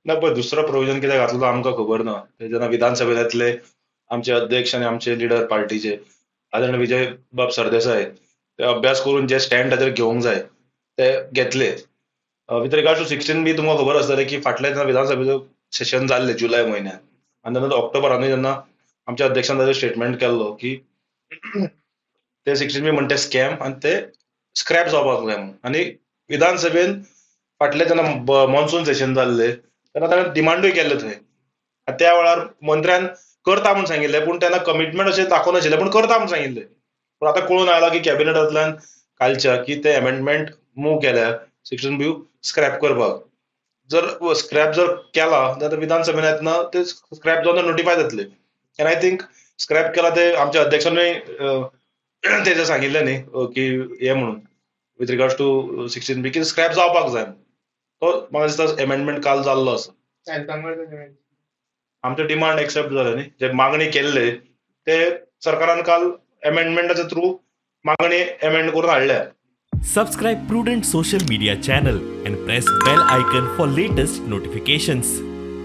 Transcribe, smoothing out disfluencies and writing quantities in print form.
ना पळय दुसरो प्रोविजन कितें घातलो तो आमकां खबर ना. ते जेन्ना विधानसभेंतले आमचे अध्यक्ष आनी आमचे लिडर पार्टीचे आदरणीय विजय बाब सरदेसाय ते अभ्यास करून जे स्टँड ताचेर घेवंक जाय ते घेतले. विथ रिगार्ड टू 16 बी तुमकां खबर आसतलें की फाटल्या जेन्ना विधानसभेचो सेशन जाल्लें जुलय म्हयन्यात आनी नंतर ऑक्टोबरांतूय जेन्ना आमच्या अध्यक्षान ताचेर स्टेटमेंट केल्लो की ते 16 बी म्हणटा स्कॅम आनी ते स्क्रॅप जावपाक जाय म्हणून. आनी विधानसभेन फाटले जेन्ना मॉन्सून सेशन जाल्लें तेन्ना ताणें डिमांडूय केल्ले थंय. त्या वेळार मंत्र्यान करता म्हूण सांगिल्लें पूण तेन्ना कमिटमेंट अशें दाखोवनाशिल्लें पूण करता म्हूण सांगिल्लें. पूण आतां कळून आयला की कॅबिनेटांतल्यान कालच्या की ते अमेंडमेंट मूव केल्या 16 बी स्क्रॅप करपाक. जर स्क्रॅप जर केला जाल्यार विधानसभेन येतना ते स्क्रॅप जावन नोटिफाय जातले. एन आय थिंक स्क्रॅप केला ते आमच्या अध्यक्षानूय तेजें सांगिल्लें न्ही की हें म्हणून विथ रिगार्ड्स टू 16 बी की स्क्रॅप जावपाक जाय. तो म्हाका दिसता अमेंडमेंट काल जाल्लो आसा. आमचे डिमांड एक्सेप्ट जाले न्ही. जे मागणी केल्ले ते सरकारान काल अमेंडमेंटाच्या थ्रू मागणी अमेंड करून हाडल्या. Subscribe Prudent social media channel and press bell icon for latest notifications.